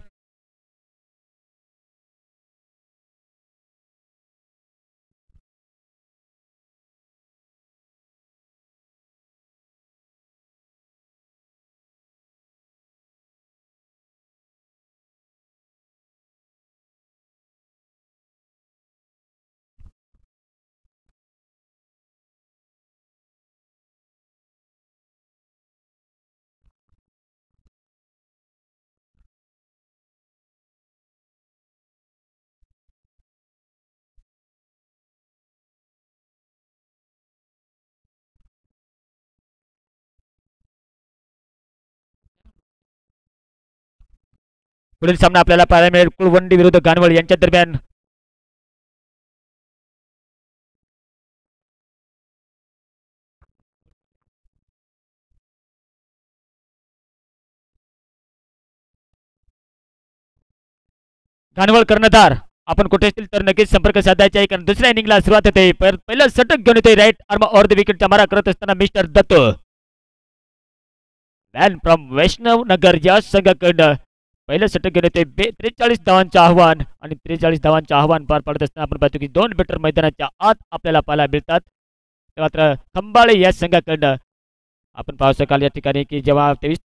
पुढील सामना आपल्याला पाहायला मिळेल कुळवंडी विरुद्ध गानवळ यांच्या दरम्यान. गानवळ कर्णधार आपण कुठे असतील तर नक्कीच संपर्क साधायचा आहे, कारण दुसऱ्या इनिंगला सुरुवात होते. पहिलं षटक घेऊन येते राईट आर्म ओव्हर द विकेटचा मारा करत असताना मिस्टर दत्त मॅन फ्रॉम वैष्णव नगर या संघाकडनं पहिलं षटक घेऊन येते. 43 धावांचं आव्हान आणि 43 धावांचं आव्हान पार पाडत असताना आपण पाहतो की 2 मीटर मैदानाच्या आत आपल्याला पाहायला मिळतात. मात्र खंबाळे या संघाकडनं आपण पाहू शकाल या ठिकाणी की जेव्हा 23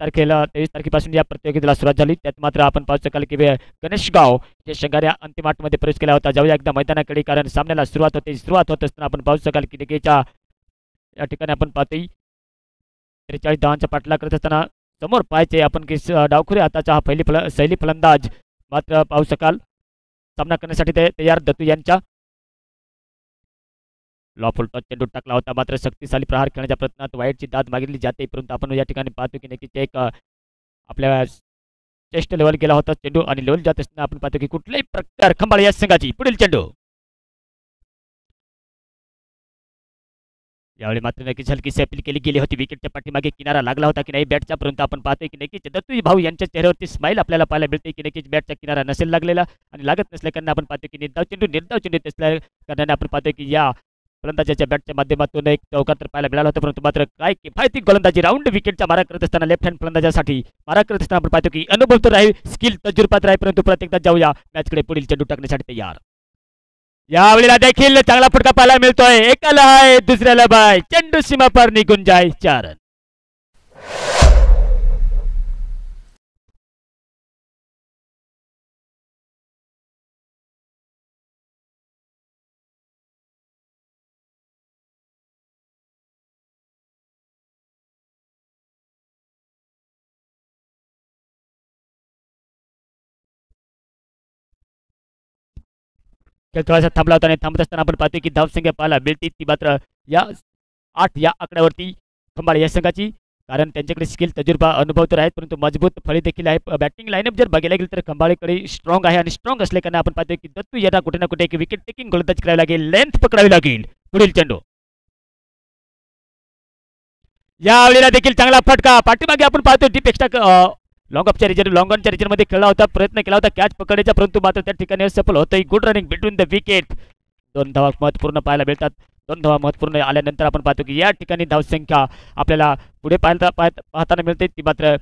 तारखेपासून या प्रतियोगितेला सुरुवात झाली, त्यात मात्र आपण पाहू शकाल की गणेशगाव या संघाने अंतिम आठमध्ये प्रवेश केला होता. जाऊया एकदा मैदानाकडे, कारण सामन्याला सुरुवात होत असताना आपण पाहू शकाल की निकेच्या या ठिकाणी आपण पाहतोय 43 धावांचा पाठलाग करत असताना समोर पाहायचे आपण की डावखुरे आताचा हा शैली फलंदाज मात्र पाहू शकाल सामना करण्यासाठी ते तयार दत्तू यांच्या लॉफुल टच चेंडू टाकला होता. मात्र शक्तिशाली प्रहार खेळण्याच्या प्रयत्नात वाईटची दाद मागितली जाते, परंतु आपण या ठिकाणी पाहतो की नक्कीच एक आपल्या चेस्ट लेवल गेला होता चेंडू आणि लेवल जात असताना आपण पाहतो की कुठल्याही प्रकार खंबाळे या संघाची पुढील चेंडू यावेळी मात्र नक्कीच हलकीशी अपील केली गेली होती. विकेटच्या पाठीमागे किनारा लागला होता की नाही बॅटचा, परंतु आपण पाहतोय की नक्कीच दत्तू भाऊ यांच्या चेहऱ्यावरती स्माईल आपल्याला पाहायला मिळते की नक्कीच बॅटचा किनारा नसेल लागलेला आणि लागत नसल्याकारणे आपण पाहतो की निर्धाव चेंडू असल्या कारणाने आपण पाहतोय की या फलंदाजाच्या बॅटच्या माध्यमातून एक चौकार तर पाहायला मिळाला होता, परंतु मात्र काय किफायती गोलंदाजी राऊंड विकेटचा मारा करत असताना लेफ्ट हँड फलंदाजासाठी मारा करत असताना आपण पाहतो की अनुभव तर आहे, स्किल तजुर्बात आहे, परंतु प्रत्येकदा जाऊया मॅचकडे पुढील चेंडू टाकण्यासाठी तयार. यावेळेला देखील चांगला फटका पाहायला मिळतोय. एकाला आहे दुसऱ्याला बाय, चेंडू सीमा पार निघून जाय 4 रन. खेळ थोडासा थांबला होता आणि थांबत असताना आपण पाहतोय की धावसंख्या पाहायला मिळते ती मात्र या 8 या आकड्यावरती खंबाळे या संघाची, कारण त्यांच्याकडे स्किल तजुर्बा अनुभव तर आहेत, परंतु मजबूत फळी देखील आहे. बॅटिंग लाईनअप जर बघायला गेलं तर खंबाळेकडे स्ट्रॉंग आहे आणि स्ट्रॉंग असल्याकारणे आपण पाहतोय की दत्तू यांना कुठे ना कुठे एक विकेट टेकिंग गोलंदाजी करावी लागेल, लेंथ पकडावी लागेल. पुढील चेंडू यावेळेला देखील चांगला फटका पाठीमागे आपण पाहतोय डीप एक्स्ट्रा लॉंग ऑनच्या रिजन मध्ये खेळला होता, प्रयत्न केला होता कॅच पकडण्याचा, परंतु मात्र त्या ठिकाणी असफल होतोय. Good running between the wicket. 2 धावा महत्वपूर्ण पाहायला मिळतात. 2 धावा महत्वपूर्ण आल्यानंतर आपण पाहतो की या ठिकाणी धावसंख्या आपल्याला पुढे पाहताना मिळते ती मात्र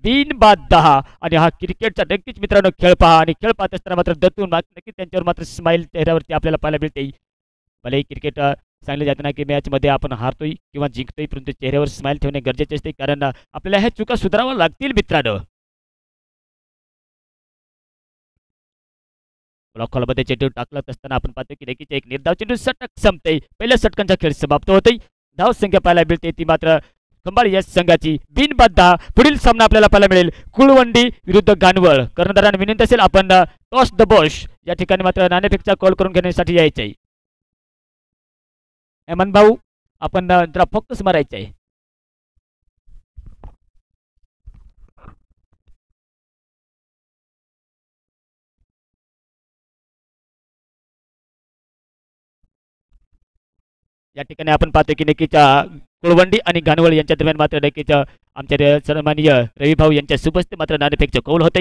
3/10 आणि हा क्रिकेटचा नक्कीच मित्रांनो खेळ पहा आणि खेळ पाहत असताना मात्र दत्तू नक्कीच त्यांच्यावर मात्र स्माईल चेहऱ्यावरती आपल्याला पाहायला मिळते. भलेही क्रिकेट सांगले जाते ना की मॅचमध्ये आपण हारतोय किंवा जिंकतोय, परंतु चेहऱ्यावर स्माईल ठेवणे गरजेचे असते, कारण आपल्याला ह्या चुका सुधाराव्या लागतील मित्रांनो. ब्लॉक हॉलमध्ये चेंडू टाकत असताना आपण पाहतो की नक्कीच एक निर्धाव चेंडू षटक संपते. पहिल्या षटकांचा खेळ समाप्त होतोय. धाव संख्या पाहायला मिळते ती मात्र खंबाळे या संघाची 3/10. पुढील सामना आपल्याला पाहायला मिळेल कुळवंडी विरुद्ध गानवळ. कर्णधारांना विनंती असेल आपण टॉस द बॉश या ठिकाणी मात्र नाणेफेकचा कॉल करून घेण्यासाठी यायचे. हेमंत भाऊ आपण जरा फोकस मारायचं आहे. या ठिकाणी आपण पाहतो की नक्कीच कुळवंडी आणि गानवळ यांच्या दरम्यान मात्र नक्कीच आमच्या सन्माननीय रवी भाऊ यांच्या शुभस्ते मात्र नाणेफेकचे कौल होत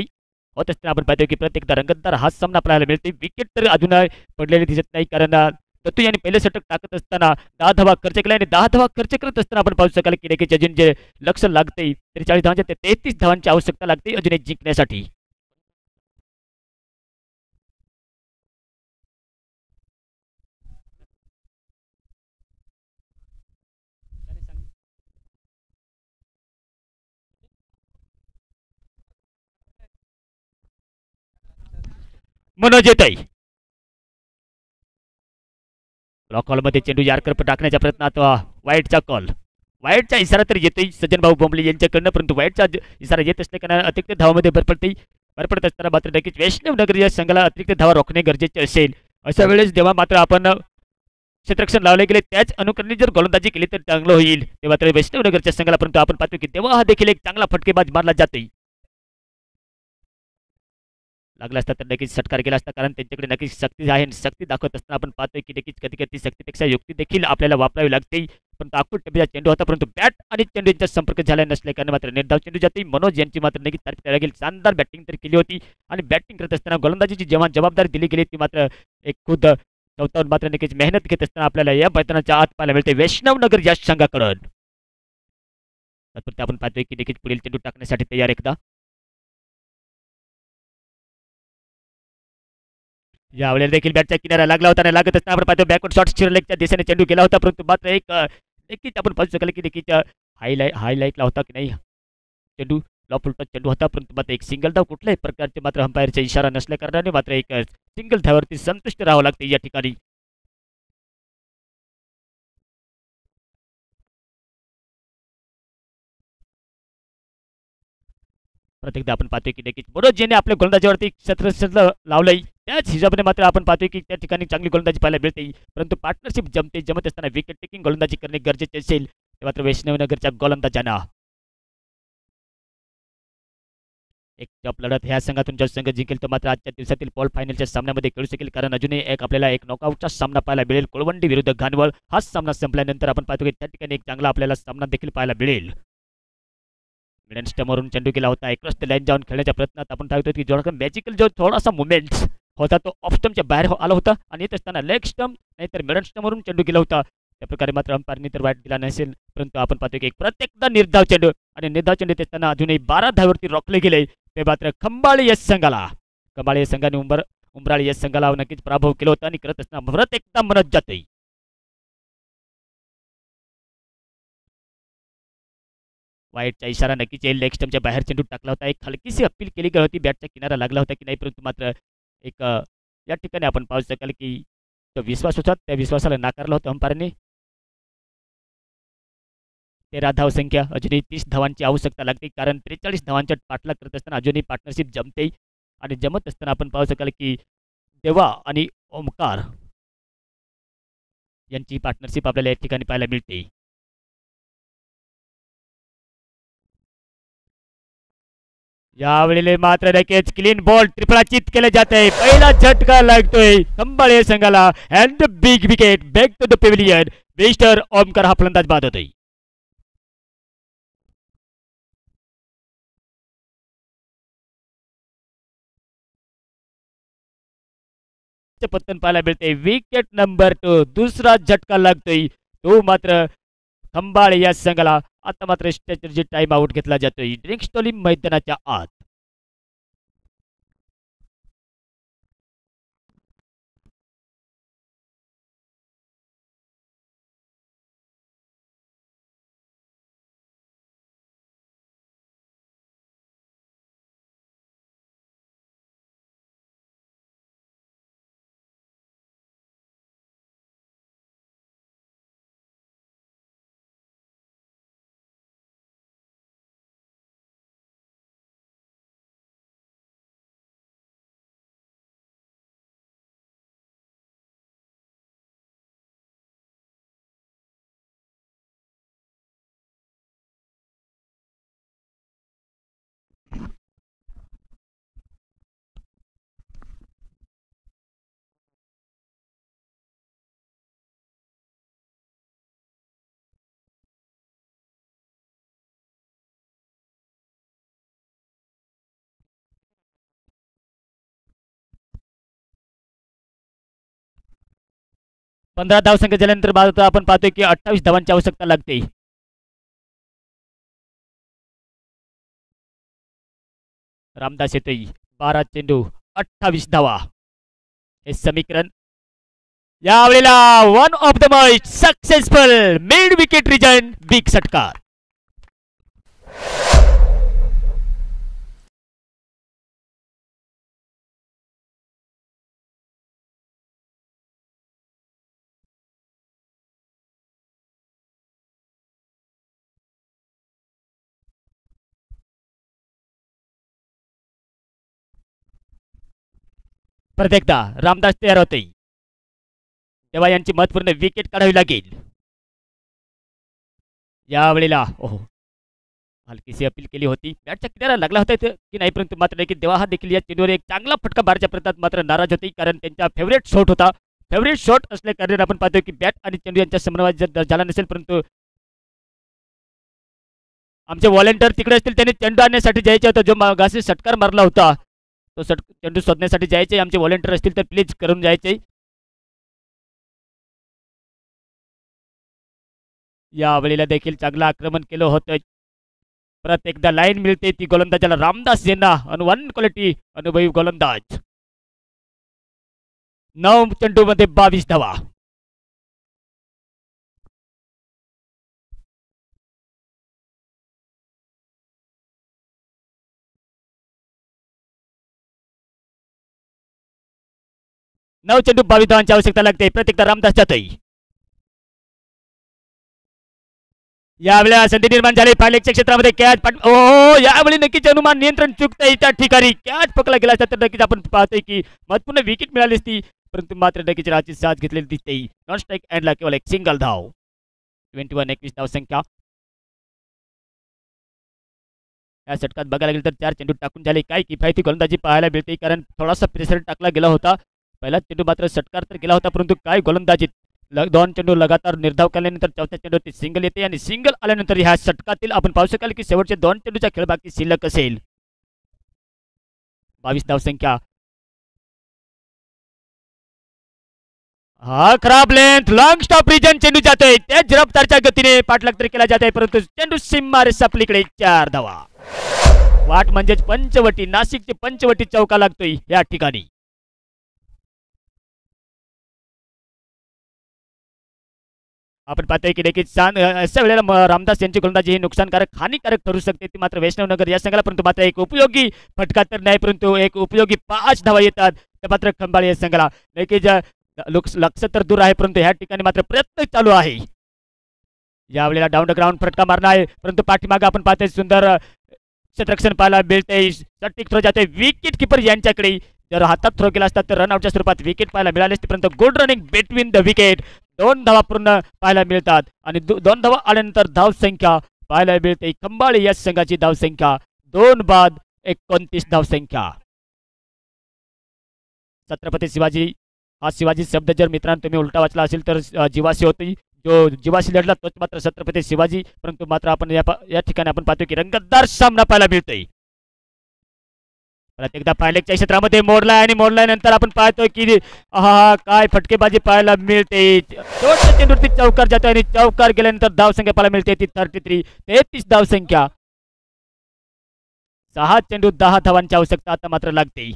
असताना आपण पाहतो की प्रत्येकदा रंगतदार हा सामना आपल्याला मिळते. विकेट तर अजून पडलेले दिसत नाही, कारण दत्तू यांनी पहिले षटक टाकत असताना 10 धावा खर्च केला आणि 10 धावा खर्च करत असताना आपण पाहू शकाल की नक्कीच अजून जे लक्ष लागते 43 धावांच्या ते 33 धावांची आवश्यकता लागते अजून एक जिंकण्यासाठी. मनोज येतोय ब्लॉक हॉलमध्ये चेंडू यार्कर टाकण्याच्या प्रयत्नात वाईटचा कॉल, वाईटचा इशारा तर येतोय सज्जन भाऊ बोंबले यांच्याकडनं, परंतु वाईटचा इशारा येत असल्याकारणे अतिरिक्त धावामध्ये भर पडत असताना मात्र नक्कीच वैष्णव नगर या संघाला अतिरिक्त धावा रोखणे गरजेचे असेल. अशा वेळेस जेव्हा मात्र आपण क्षेत्ररक्षण लावले गेले त्याच अनुकरणी जर गोलंदाजी केली तर चांगलं होईल, तेव्हा तर वैष्णव नगरच्या संघाला, परंतु आपण पाहतो की तेव्हा हा देखील एक चांगला फटकेबाज मारला जातोय. लागला असता तर नक्कीच षटकार केला असता, कारण त्यांच्याकडे नक्कीच शक्ती आहे आणि शक्ती दाखवत असताना आपण पाहतोय की नक्कीच कधी कधी शक्तीपेक्षा युक्ती देखील आपल्याला वापरावी लागते. परंतु आखूड टेपीचा चेंडू होता, परंतु बॅट आणि चेंडू यांचा संपर्क झाला नसल्या कारण मात्र निर्धाव चेंडू जाते. मनोज यांची मात्र नक्कीच तारीफ करायला लागेल, शानदार बॅटिंग तर केली होती आणि बॅटिंग करत असताना गोलंदाजीची जेव्हा जबाबदारी दिली गेली ती मात्र एक खुद चौथावर मात्र नक्कीच मेहनत घेत असताना आपल्याला या मैदानाच्या आत पाहायला मिळते वैष्णवनगर या संघाकडून. आपण पाहतोय की नक्कीच पुढील चेंडू टाकण्यासाठी तयार एकदा. यावेळेला देखील बॅटच्या किनारा लागला होता आणि लागत असताना आपण पाहतो बॅकवर्ड शॉट शिरलेगच्या दिशेने चेंडू गेला होता, परंतु मात्र एक नक्कीच आपण पाहू शकले की नक्कीच हायलाईटला होता की नाही चेंडू. लॉफुलटा चेंडू होता, परंतु मात्र एक सिंगल धाव कुठल्याही प्रकारचे मात्र अंपायरचा इशारा नसल्या कारणाने मात्र एक सिंगल धावावरती संतुष्ट राहावं लागते या ठिकाणी. प्रत्येकदा आपण पाहतोय की नक्कीच मनोज यांनी आपल्या गोलंदाजीवरती शस्त्र लावलंय, त्याच हिशोबाने मात्र आपण पाहतोय की त्या ठिकाणी चांगली गोलंदाजी पाहायला मिळते. परंतु पार्टनरशिप जमत असताना विकेट टेकिंग गोलंदाजी करणे गरजेचे असेल ते मात्र वैष्णवनगरच्या गोलंदाजांना. एक टप लढत ह्या संघातून जो संघ जिंकेल तो मात्र आजच्या दिवसातील पॉल फायनलच्या सामन्यामध्ये खेळू शकेल, कारण अजूनही एक आपल्याला एक नॉकआउटचा सामना पाहायला मिळेल कुळवंडी विरुद्ध घानवळ. हाच सामना संपल्यानंतर आपण पाहतो की त्या ठिकाणी एक चांगला आपल्याला सामना देखील पाहायला मिळेल. मिडन स्टंपवरून चेंडू गेला होता, क्रॉस द लाईन जाऊन खेळण्याच्या प्रयत्नात आपण पाहतो की जो मॅजिकल जो थोडासा मुवमेंट होता तो ऑफ स्टंपच्या बाहेर आला होता आणि येत असताना लेग स्टंप नाहीतर मिडन स्टंपवरून चेंडू गेला होता. त्या प्रकारे मात्र अंपायरने तर वाईट दिला नसेल, परंतु आपण पाहतो की एक प्रत्येकदा निर्धाव चेंडू आणि निर्धाव चेंडू येत असताना अजूनही 12 धावावरती रोखले गेले ते मात्र खंबाळी या संघाला. खंबाळी या संघाने उंबराळी या संघाला नक्कीच पराभव केला होता आणि करत असताना परत एकदा मनत जाते. वाईटचा इशारा नक्कीच येईल. लेग स्टंपच्या बाहेर चेंडू टाकला होता, एक हलकीशी अपील केली गेली होती, बॅटच्या किनारा लागला होता की नाही, परंतु मात्र एक या ठिकाणी आपण पाहू शकाल की जो विश्वास होता त्या विश्वासाला नाकारला होता अंपायरने. 13 धावसंख्या, अजूनही 30 धावांची आवश्यकता लागते, कारण 43 धावांच्या पाठलाग करत असताना अजूनही पार्टनरशिप जमते आणि जमत असताना आपण पाहू शकाल की देवा आणि ओमकार यांची पार्टनरशिप आपल्याला या ठिकाणी पाहायला मिळते. यावेळेला मात्र नक्कीच क्लीन बॉल त्रिफळाचीत केले जाते, पहिला झटका लागतोय खंबाळे संघाला and big wicket back to the pavilion. Mister Omkar हा फलंदाज बाद होतोय. पत्तन पाहायला मिळते, विकेट नंबर 2, दुसरा झटका लागतोय तो मात्र खंबाळे या संघाला. आता मात्र स्ट्रेचरची टाइम आउट घेतला जातोय ड्रिंक स्टॉलिंग मैदानाच्या आत. पंधरा धावसंख्या झाल्यानंतर आपण पाहतोय की 28 धावांची आवश्यकता लागते. रामदास येतोय, 12 चेंडू 28 धावा हे समीकरण. यावेळेला one of the match successful mid wicket region big षटकार. प्रत्येकदा रामदास तयार होते, तेव्हा यांची महत्वपूर्ण विकेट काढावी लागेल. यावेळेला ओहो हलकीशी अपील केली होती. बॅटच्या किनारा लागला होता की नाही, परंतु मात्र देखील देवा हा देखील या चेंडूवर एक चांगला फटका मारण्याच्या प्रयत्नात मात्र नाराज होते, कारण त्यांचा फेवरेट शॉट होता. फेवरेट शॉट असल्या कारणाने आपण पाहतो की बॅट आणि चेंडू यांच्या समन्वय जर झाला नसेल, परंतु आमचे व्हॉलेंटियर तिकडे असतील, त्यांनी चेंडू आणण्यासाठी जायचे होतं. जो मागाशी षटकार मारला होता तो चेंडू शोधण्यासाठी जायचे. आमचे व्हॉलेंटियर असतील तर प्लीज करून जायचे. यावेळेला देखील चांगलं आक्रमण केलं होतं. परत एकदा लाईन मिळते ती गोलंदाजाला. रामदास जेना वन क्वालिटी अनुभवी गोलंदाज. 9 चेंडूमध्ये 22 धावा. नऊ चेंडू 22 धावांची आवश्यकता लागते. प्रत्येकदा रामदास जातोय. यावेळेला संधी निर्माण झाली फायलेकच्या क्षेत्रामध्ये. कॅच ओ यावेळी नक्कीच अनुमान नियंत्रण चुकतंय त्या ठिकाणी. कॅच पकडला गेला असता तर नक्कीच आपण पाहतोय की महत्वपूर्ण विकेट मिळाली असती, परंतु मात्र नक्कीच राहाची साथ घेतलेली दिसते. नॉन स्ट्राईक एंडला केवळ एक सिंगल धाव. 21 धाव संख्या. या षटकात बघायला गेलं तर 4 चेंडू टाकून झाले. काय किफायती गोलंदाजी पाहायला मिळते, कारण थोडासा प्रेशर टाकला गेला होता. पहिला चेंडू मात्र षटकार तर गेला होता, परंतु काय गोलंदाजीत 2 चेंडू लगातार निर्धाव केल्यानंतर चौथ्या चेंडूवरती सिंगल येते आणि सिंगल आल्यानंतर ह्या षटकातील आपण पाहू शकाल की शेवटचे 2 चेंडूचा खेळ बाकी शिल्लक असेल. 22 धावसंख्या. हा खराब लेंथ लॉंग स्टॉप रिजन चेंडू जातोय. त्या रफ्तारच्या गतीने पाठलाग तर केला जात आहे, परंतु चेंडू सीमारे सपलीकडे 4 धावा. वाट म्हणजेच पंचवटी. नाशिकची पंचवटी चौका लागतोय या ठिकाणी. आपण पाहतोय की देखील अशा वेळेला रामदास यांची गोलंदाजी ही नुकसानकारक हानिकारक ठरू शकते. ती मात्र वैष्णवनगर या संघाला, परंतु मात्र एक उपयोगी फटका तर नाही, परंतु एक उपयोगी 5 धावा येतात त्या मात्र खंबाळी या संघाला. नक्कीच लक्ष तर दूर आहे, परंतु ह्या ठिकाणी मात्र प्रयत्न चालू आहे. यावेळेला डाऊन द ग्राउंड फटका मारणार आहे, परंतु पाठीमागे आपण पाहतोय सुंदर क्षेत्ररक्षण पाहायला मिळते. सटीक थ्रो जाते विकेट किपर यांच्याकडे. जर हातात थ्रो केला असता तर रनआउटच्या स्वरूपात विकेट पाहायला मिळाली असते, परंतु good running between the wicket. 2 धावा पूर्ण पाहायला मिळतात आणि 2 धावा आल्यानंतर धावसंख्या पाहायला मिळते. खंबाळी या संघाची धावसंख्या 2 बाद 29 धावसंख्या. छत्रपती शिवाजी हा शिवाजी शब्द जर मित्रांनो तुम्ही उलटा वाचला असेल तर जीवाशी होती. जो जीवाशी लढला तोच मात्र छत्रपती शिवाजी, परंतु मात्र आपण या ठिकाणी आपण पाहतो की रंगतदार सामना पाहायला मिळतोय. प्रत्येकदा पायलेकच्या क्षेत्रामध्ये मोडलाय आणि मोडल्यानंतर आपण पाहतोय की काय फटकेबाजी पाहायला मिळते. शेवटच्या चेंडूवरती चौकार जातोय आणि चौकार गेल्यानंतर धावसंख्या पाहायला मिळते ती 33 धावसंख्या. 6 चेंडू 10 धावांची आवश्यकता आता मात्र लागते.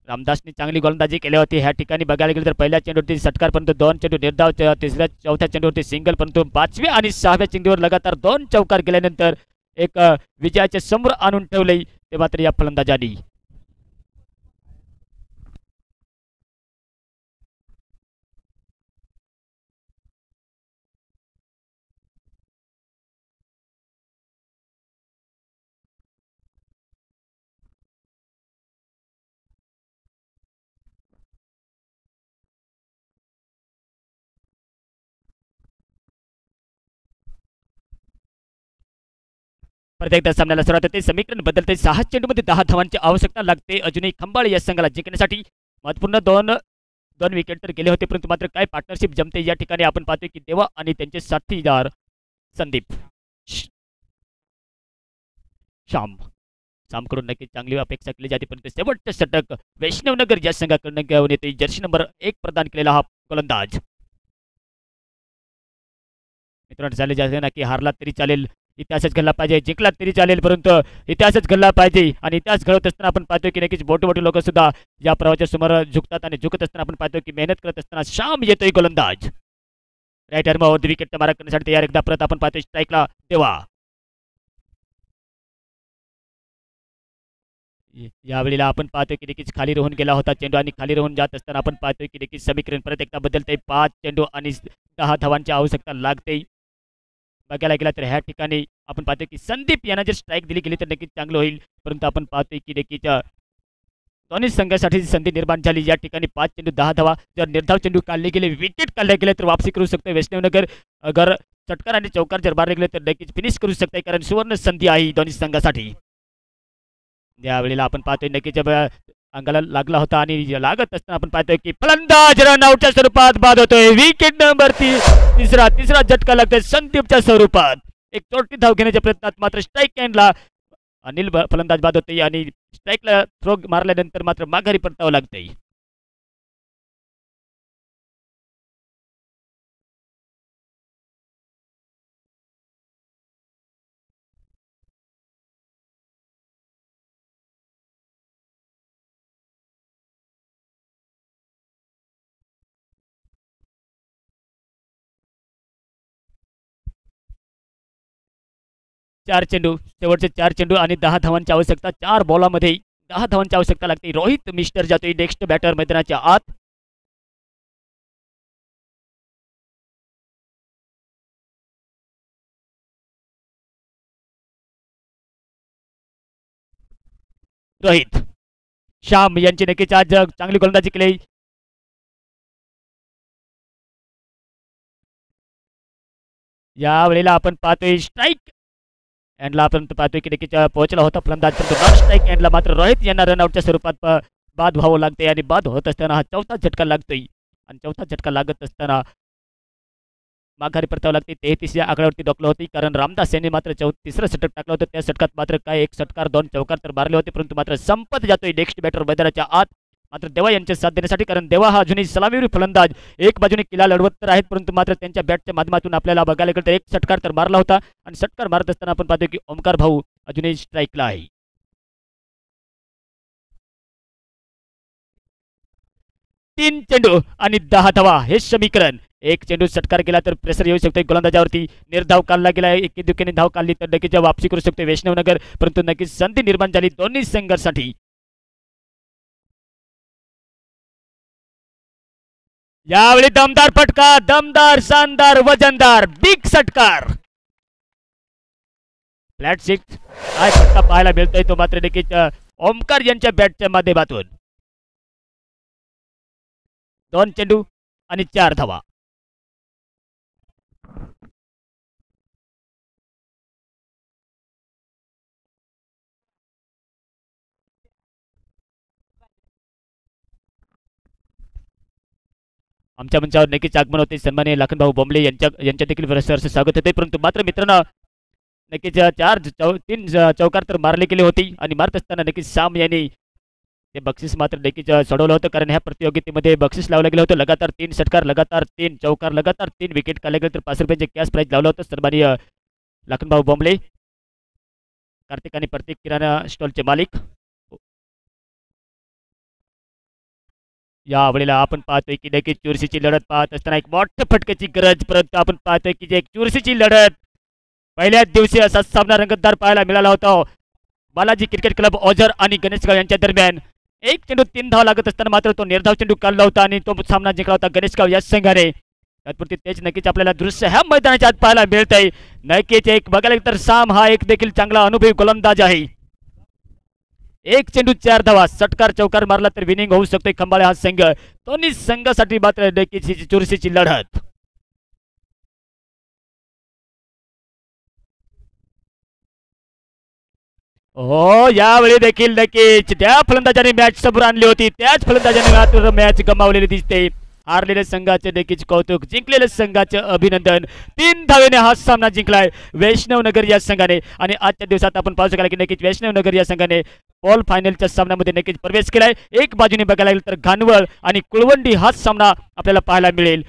रामदासने चांगली गोलंदाजी केली होती. ह्या ठिकाणी बघायला गेलं तर पहिल्या चेंडूवरती षटकार, परंतु 2 चेंडू निर्धाव. तिसऱ्या चौथ्या चेंडूवरती सिंगल, परंतु 5व्या आणि 6व्या चेंडूवर लगातार 2 चौकार गेल्यानंतर एक विजयाचे समोर आणून ठेवले ते मात्र या फलंदाजांनी. प्रत्येकदा सामन्याला सुरुवात होते. समीकरण बदलते. 6 चेंडूमध्ये 10 धावांची आवश्यकता लागते. अजूनही खंबाळी या संघाला जिंकण्यासाठी. महत्वपूर्ण 2 विकेट तर गेले होते, परंतु मात्र काय पार्टनरशिप जमते या ठिकाणी आपण पाहतोय की देवा आणि त्यांचे साथीदार संदीप शामकडून नक्की चांगली अपेक्षा केली जाते, परंतु शेवटचे षटक वैष्णवनगर या संघाकडून घेऊन येते. जर्सी नंबर 1 प्रदान केलेला हा गोलंदाज. मित्रांनो झाले जाते ना की हारला तरी चालेल, इतिहासच घडला पाहिजे, जिंकला तरी चालेल, परंतु इतिहासच घडला पाहिजे. आणि इतिहास घडवत असताना आपण पाहतो की नक्कीच मोठे मोठे लोक सुद्धा या प्रवाहाच्या समोर झुकतात आणि झुकत असताना आपण पाहतो की मेहनत करत असताना श्याम येतोय गोलंदाज. राईट आर्मवर विकेट मारा करण्यासाठी तयार. एकदा परत आपण पाहतोय स्ट्राईकला देवा. यावेळेला आपण पाहतोय की नक्कीच खाली राहून गेला होता चेंडू आणि खाली राहून जात असताना आपण पाहतोय की नक्कीच समीकरण परत एकदा बदलते. 5 चेंडू आणि 10 धावांची आवश्यकता लागते. बघायला गेला तर ह्या ठिकाणी आपण पाहतोय की संदीप यांना जर स्ट्राईक दिली गेली तर नक्कीच चांगलं होईल, परंतु आपण पाहतोय की नक्कीच दोन्ही संघासाठी संधी निर्माण झाली. या ठिकाणी 5 चेंडू 10 धावा. जर निर्धाव चेंडू काढले गेले, विकेट काढले गेले तर वापसी करू शकतो वैष्णवनगर. अगर षटकार आणि चौकार जर मारले गेले तर नक्कीच फिनिश करू शकते, कारण सुवर्ण संधी आहे दोन्ही संघासाठी. यावेळेला आपण पाहतोय नक्कीच अंगाला लागला होता आणि लागत असताना आपण पाहतोय की फलंदाज रनआउटच्या स्वरूपात बाद होतोय. विकेट नंबर तिसरा झटका लागतोय संदीपच्या स्वरूपात. एक चोरटी धाव घेण्याच्या प्रयत्नात मात्र स्ट्राईक एंडला अनिल फलंदाज बाद होते आणि स्ट्राईकला थ्रो मारल्यानंतर मात्र माघारी परतावं लागतंय. 4 चेंडू, शेवटचे 4 चेंडू आणि 10 धावांची आवश्यकता. 4 बॉलामध्ये 10 धावांची आवश्यकता लागते. रोहित मिस्टर जातोय नेक्स्ट बॅटर मैदानाच्या आत. रोहित श्याम यांची नक्कीच आज चांगली गोलंदाजी केली. यावेळेला आपण पाहतोय स्ट्राईक एंडला आपण पाहतोय की नक्कीच पोहोचला होता फलंदाज, परंतु नॉन स्ट्राईक एंडला मात्र रोहित यांना रनआउटच्या स्वरूपात बाद व्हावं लागते आणि बाद होत असताना हा चौथा झटका लागतोय आणि चौथा झटका लागत असताना माघारी परतावं लागते. 33 या आकड्यावरती डोकलं होती, कारण रामदास यांनी मात्र तिसरं षटक टाकलं होतं. त्या षटकात मात्र काय एक षटकार 2 चौकार तर मारले होते, परंतु मात्र संपत जातोय नेक्स्ट बॅटर मैदानाच्या आत. मात्र देवा यांचे साथ देण्यासाठी, कारण देवा हा अजूनही सलामीवीर फलंदाज एक बाजूने किल्ला लढवत तर आहेत, परंतु मात्र त्यांच्या बॅटच्या माध्यमातून आपल्याला बघायला गेलं तर एक षटकार तर मारला होता आणि षटकार मारत असताना आपण पाहतोय की ओमकार भाऊ अजूनही स्ट्राईकला आहे. 3 चेंडू आणि 10 धावा हे समीकरण. एक चेंडू षटकार केला तर प्रेशर येऊ शकतो गोलंदाजावरती. निर्धाव काढला गेला, एकी दुकीने धाव काढली तर नक्कीच वापसी करू शकतो वैष्णवनगर, परंतु नक्कीच संधी निर्माण झाली दोन्ही संघासाठी. यावेळी दमदार फटका, दमदार शानदार वजनदार बिग षटकार. फ्लॅट सिक्स काय फटका पाहायला मिळतोय तो मात्र नक्कीच ओमकार यांच्या बॅटच्या माध्यमातून. 2 चेंडू आणि 4 धावा. आमच्या मंचावर नक्कीच आगमन होते सन्माननीय लखनभाऊ बोंबले यांच्या देखील सहर्ष स्वागत होते, परंतु मात्र मित्रांनो नक्कीच 3 चौकार तर मारले गेले होते आणि मारत असताना नक्कीच श्याम यांनी ते बक्षीस मात्र नक्कीच सोडवलं होतं, कारण ह्या प्रतियोगितेमध्ये बक्षीस लावलं गेलं होतं. लगातार 3 षटकार, लगातार 3 चौकार, लगातार 3 विकेट काढले गेले तर 5 रुपयांचे कॅश प्राईज लावलं होतं. सन्माननीय लखनभाऊ बोंबले, कार्तिक आणि प्रतीक किराणा स्टॉलचे मालिक. यावेळेला आपण पाहतोय की नक्कीच चुरशीची लढत पाहत असताना एक मोठ्या फटक्याची गरज, परंतु आपण पाहतोय की एक चुरशीची लढत पहिल्याच दिवशी असा सामना रंगतदार पाहायला मिळाला होता बालाजी क्रिकेट क्लब ओझर आणि गणेशगाव यांच्या दरम्यान. 1 चेंडू 3 धाव लागत असताना मात्र तो निर्धाव चेंडू काढला होता आणि तो सामना जिंकला होता गणेशगाव या संघाने. त्यापुरती तेच नक्कीच आपल्याला दृश्य ह्या मैदानाच्या आत पाहायला मिळत आहे. नक्कीच एक बघायला तर साम हा एक देखील चांगला अनुभवी गोलंदाज आहे. 1 चेंडू 4 धावा, षटकार चौकार मारला तर विनिंग होऊ शकते खंबाळे हा संघ. दोन्ही संघासाठी मात्र नक्कीच चुरशीची लढत. हो, यावेळी देखील नक्कीच त्या फलंदाजाने मॅच समोर आणली होती, त्याच फलंदाजाने मात्र मॅच गमावलेली दिसते. हारलेल्या संघाचे नक्कीच कौतुक, जिंकलेल्या संघाचे अभिनंदन. 3 धावेने हा सामना जिंकलाय वैष्णवनगर या संघाने आणि आजच्या दिवसात आपण पाहू शकाल की नक्कीच वैष्णवनगर या संघाने ऑल फायनलच्या सामन्यामध्ये नक्कीच प्रवेश केलाय. एक बाजूने बघायला गेलं तर घानवळ आणि कुळवंडी हा सामना आपल्याला पाहायला मिळेल.